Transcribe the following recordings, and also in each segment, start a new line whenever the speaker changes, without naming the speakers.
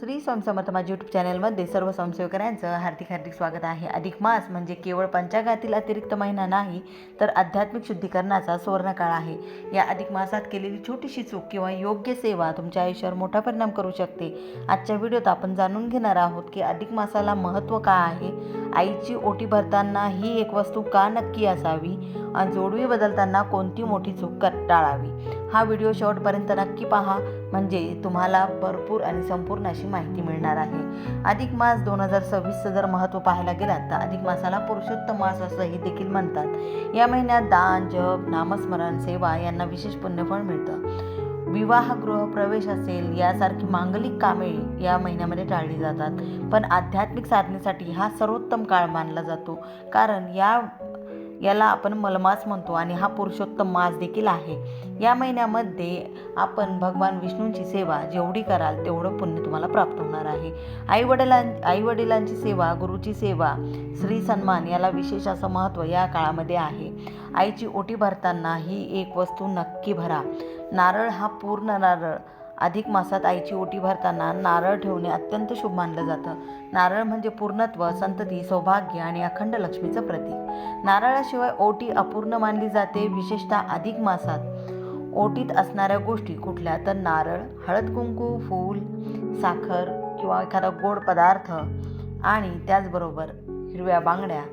श्री स्वामी समर्थ माझ्या यूट्यूब चॅनलमध्ये सर्व स्वयंसेवकांचं हार्दिक हार्दिक स्वागत आहे। अधिक मास म्हणजे केवळ पंचांगातील अतिरिक्त महिना नाही, तर आध्यात्मिक शुद्धीकरणाचा सुवर्णकाळ आहे। या अधिक मासात केलेली छोटीशी चूक किंवा योग्य सेवा तुमच्या आयुष्यावर मोठा परिणाम करू शकते। आजच्या व्हिडिओत आपण जाणून घेणार आहोत की अधिक मासाला महत्त्व का आहे, आईची ओटी भरताना ही एक वस्तू का नक्की असावी आणि जोडवी बदलताना कोणती मोठी चूक टाळावी। हा व्हिडिओ शेवटपर्यंत नक्की पहा, म्हणजे तुम्हाला भरपूर आणि संपूर्ण अशी माहिती मिळणार आहे। अधिक मास 2026 जर महत्त्व पाहायला गेलात तर अधिक मासाला पुरुषोत्तम मास असंही देखील म्हणतात। या महिन्यात दान, जप, नामस्मरण, सेवा यांना विशेष पुण्यफळ मिळतं। विवाह, गृहप्रवेश असेल यासारखी मांगलिक कामे या महिन्यामध्ये टाळली जातात, पण आध्यात्मिक साधनेसाठी हा सर्वोत्तम काळ मानला जातो, कारण याला आपण मलमास म्हणतो आणि हा पुरुषोत्तम मास देखील आहे। या महिन्यामध्ये आपण भगवान विष्णूंची सेवा जेवढी कराल तेवढं पुण्य तुम्हाला प्राप्त होणार आहे। आई वडिलांची सेवा, गुरुची सेवा, स्त्री सन्मान याला विशेष असं महत्त्व या काळामध्ये आहे। आईची ओटी भरताना ही एक वस्तू नक्की भरा। नारळ हा पूर्ण नारळ, अधिक मासात आईची ओटी भरताना नारळ ठेवणे अत्यंत शुभ मानलं जातं। नारळ म्हणजे पूर्णत्व, संतती, सौभाग्य आणि अखंड लक्ष्मीचं प्रतीक। नारळाशिवाय ओटी अपूर्ण मानली जाते। विशेषतः अधिक मासात ओटीत असणाऱ्या गोष्टी कुठल्या तर नारळ, हळद कुंकू, फूल, साखर किंवा एखादा गोड पदार्थ आणि त्याचबरोबर हिरव्या बांगड्या,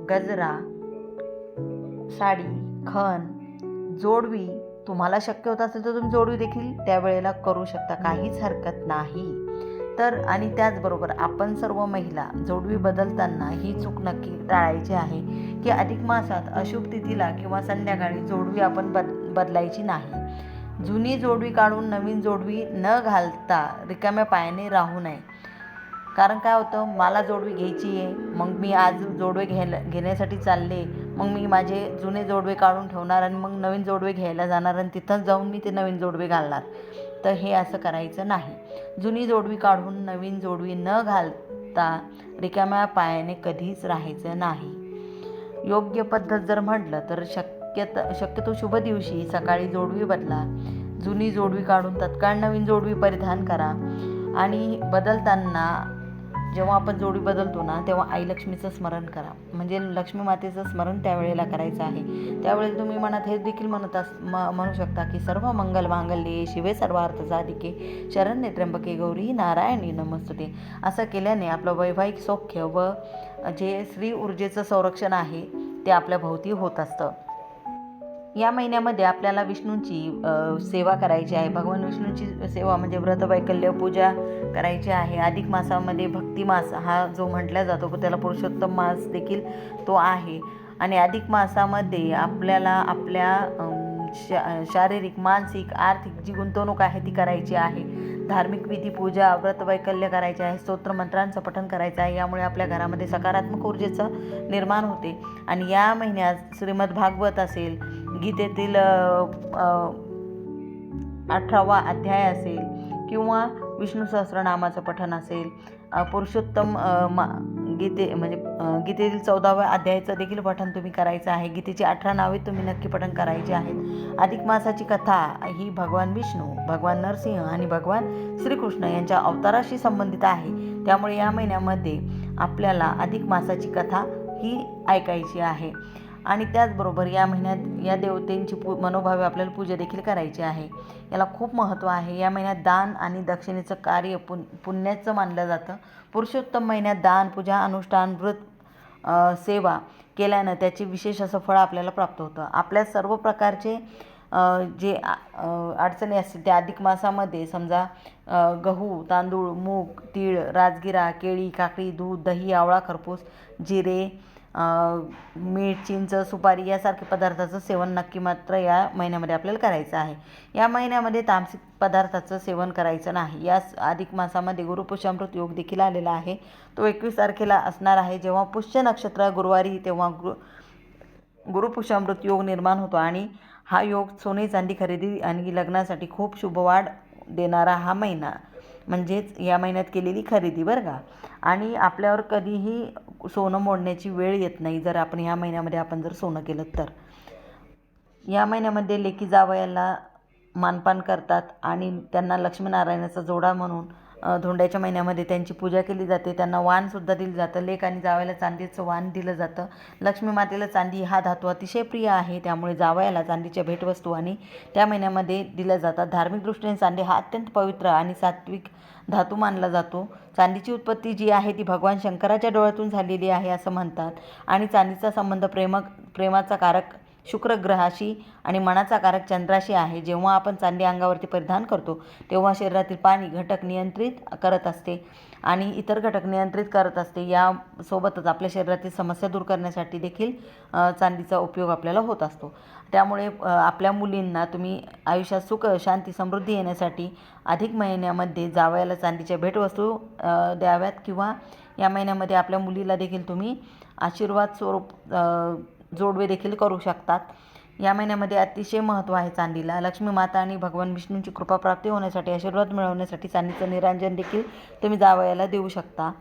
गजरा, साडी, खण, जोडवी। तुम्हाला शक्य होत असेल तर तुम्ही जोडवी देखील त्यावेळेला करू शकता, काहीच हरकत नाही। तर आणि त्याचबरोबर आपण सर्व महिला जोडवी बदलताना ही चूक नक्की टाळायची आहे की अधिक मासात अशुभ तिथीला किंवा संध्याकाळी जोडवी आपण बदलायची नाही। जुनी जोडवी काढून नवीन जोडवी न घालता रिकाम्या पायाने राहू नये। कारण काय होतं, मला जोडवी घ्यायची आहे, मग मी आज जोडवे घेण्यासाठी चालले, मग मी माझे जुने जोडवे काढून ठेवणार आणि मग नवीन जोडवे घ्यायला जाणार आणि तिथं जाऊन मी ते नवीन जोडवे घालणार। तर हे असं करायचं नाही। जुनी जोडवी काढून नवीन जोडवी न घालता रिकाम्या पायाने कधीच राहायचं नाही। योग्य पद्धत जर म्हटलं तर शक्यतो शुभ दिवशी सकाळी जोडवी बदला, जुनी जोडवी काढून तत्काळ नवीन जोडवी परिधान करा आणि बदलताना जेव्हा आपण जोडवी बदलतो ना तेव्हा आई लक्ष्मीचं स्मरण करा, म्हणजे लक्ष्मी मातेचं स्मरण त्यावेळेला करायचं आहे। त्यावेळेला तुम्ही मनात हे देखील म्हणू शकता की सर्व मंगल मांगल्ये शिवे सर्वार्थ साधिके शरण्ये त्र्यंबके गौरी नारायणी नमस्तुते। असं केल्याने आपलं वैवाहिक सौख्य व जे स्त्री ऊर्जेचं संरक्षण आहे ते आपल्या भोवती होत असतं। या महिन्यामध्ये आपल्याला विष्णूंची सेवा करायची आहे। भगवान विष्णूंची सेवा म्हणजे व्रत, वैकल्य, पूजा करायची आहे। अधिक मासामध्ये भक्ती मास हा जो म्हटला जातो त्याला पुरुषोत्तम मास देखील तो आहे। आणि अधिक मासामध्ये आपल्याला आपल्या शारीरिक, मानसिक, आर्थिक जी गुंतवणूक आहे ती करायची आहे। धार्मिक विधी, पूजा, व्रत, वैकल्य करायचे आहे। स्तोत्र मंत्रांचं पठण करायचं आहे। यामुळे आपल्या घरामध्ये सकारात्मक ऊर्जेचं निर्माण होते। आणि या महिन्यात श्रीमद भागवत असेल, गीतेतील 18वा अध्याय असेल किंवा विष्णू सहस्रनामाचं पठण असेल, पुरुषोत्तम गीतेतील 14व्या अध्यायाचं देखील पठण तुम्ही करायचं आहे। गीतेची 18 नावे तुम्ही नक्की पठण करायची आहेत। अधिक मासाची कथा ही भगवान विष्णू, भगवान नरसिंह आणि भगवान श्रीकृष्ण यांच्या अवताराशी संबंधित आहे। त्यामुळे या महिन्यामध्ये आपल्याला अधिक मासाची कथा ही ऐकायची आहे। आणि त्याचबरोबर या महिन्यात या देवतेंची मनोभावे आपल्याला पूजा देखील करायची आहे। याला खूप महत्त्व आहे। या महिन्यात दान आणि दक्षिणेचं कार्य पुण्याचं मानलं जातं। पुरुषोत्तम महिन्यात दान, पूजा, अनुष्ठान, व्रत, सेवा केल्यानं त्याचे विशेष असं फळ आपल्याला प्राप्त होतं। आपल्या सर्व प्रकारचे जे अडचणी असतील त्या अधिक मासामध्ये समजा गहू, तांदूळ, मूग, तीळ, राजगिरा, केळी, काकडी, दूध, दही, आवळा, खरपूस, जिरे, मीठ, चिंच, सुपारी यासारख्या पदार्थाचं सेवन नक्की मात्र या महिन्यामध्ये आपल्याला करायचं आहे। या महिन्यामध्ये तामसिक पदार्थाचं सेवन करायचं नाही। या अधिक मासामध्ये गुरुपुष्यामृत योग देखील आलेला आहे। तो 21 तारखेला असणार आहे। जेव्हा पुष्य नक्षत्र गुरुवारी तेव्हा गुरुपुष्यामृत योग निर्माण होतो आणि हा योग सोने चांदी खरेदी आणि लग्नासाठी खूप शुभवाढ देणारा हा महिना, म्हणजेच या महिन्यात केलेली खरेदी बरं का। आणि आपल्यावर कधीही सोनं मोडण्याची वेळ येत नाही जर आपण या महिन्यामध्ये जर सोनं केलं तर। या महिन्यामध्ये लेकी जावयाला मानपान करतात आणि त्यांना लक्ष्मीनारायणाचा जोडा म्हणून धोंड्याच्या महिन्यामध्ये त्यांची पूजा केली जाते. त्यांना वाणसुद्धा दिलं जातं. लेक आणि जावयाला चांदीचं वाण दिलं जातं. लक्ष्मी मातेला चांदी हा धातू अतिशय प्रिय आहे, त्यामुळे जावयाला चांदीच्या भेटवस्तू आणि त्या महिन्यामध्ये दिल्या जातात. धार्मिक दृष्टीने चांदी हा अत्यंत पवित्र आणि सात्विक धातू मानला जातो. चांदीची उत्पत्ती जी आहे ती भगवान शंकराच्या डोळ्यातून झालेली आहे असं म्हणतात. आणि चांदीचा संबंध प्रेमाचा कारक शुक्र ग्रहाशी आणि मनाचा कारक चंद्राशी आहे. जेव्हा आपण चांदी अंगावरती परिधान करतो तेव्हा शरीरातील पाणी घटक नियंत्रित करत असते आणि इतर घटक नियंत्रित करत असते. यासोबतच आपल्या शरीरातील समस्या दूर करण्यासाठी देखील चांदीचा उपयोग आपल्याला होत असतो. त्यामुळे आपल्या मुलींना तुम्ही आयुष्यात सुख शांती समृद्धी येण्यासाठी अधिक महिन्यामध्ये जावयाला चांदीच्या भेटवस्तू द्याव्यात, किंवा या महिन्यामध्ये आपल्या मुलीला देखील तुम्ही आशीर्वाद स्वरूप जोडवे देखील करू शकतात. या महिन्यामध्ये अतिशय महत्त्व आहे चांदीला. लक्ष्मी माता आणि भगवान विष्णूंची कृपा प्राप्ती होण्यासाठी, आशीर्वाद मिळवण्यासाठी चांदीचं निरांजन देखील तुम्ही जावयाला देऊ शकता.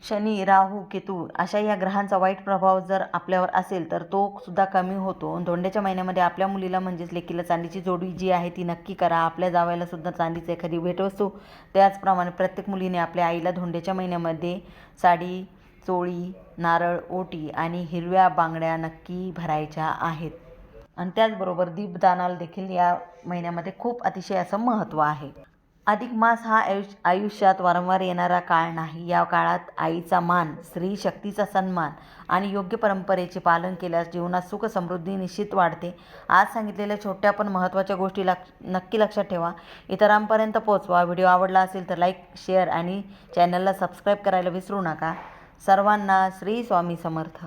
शनी, राहू, केतू अशा या ग्रहांचा वाईट प्रभाव जर आपल्यावर असेल तर तो सुद्धा कमी होतो. धोंड्याच्या महिन्यामध्ये आपल्या मुलीला म्हणजेच लेकीला चांदीची जोडी जी आहे ती नक्की करा. आपल्या जावयाला सुद्धा चांदीची एखादी भेटवस्तू. त्याचप्रमाणे प्रत्येक मुलीने आपल्या आईला धोंड्याच्या महिन्यामध्ये साडी, चोळी, नारळ, ओटी आणि हिरव्या बांगड्या नक्की भरायच्या आहेत. आणि त्याचबरोबर दीपदानाला देखील या महिन्यामध्ये खूप अतिशय असं महत्त्व आहे. अधिक मास हा आयुष्यात वारंवार येणारा काळ नाही. या काळात आईचा मान, स्त्री शक्तीचा सन्मान आणि योग्य परंपरेचे पालन केल्यास जीवनात सुख समृद्धी निश्चित वाढते. आज सांगितलेल्या छोट्या पण महत्त्वाच्या गोष्टी नक्की लक्षात ठेवा. इतरांपर्यंत पोहोचवा. व्हिडिओ आवडला असेल तर लाईक, शेअर आणि चॅनलला सबस्क्राईब करायला विसरू नका. सर्वांना श्री स्वामी समर्थ.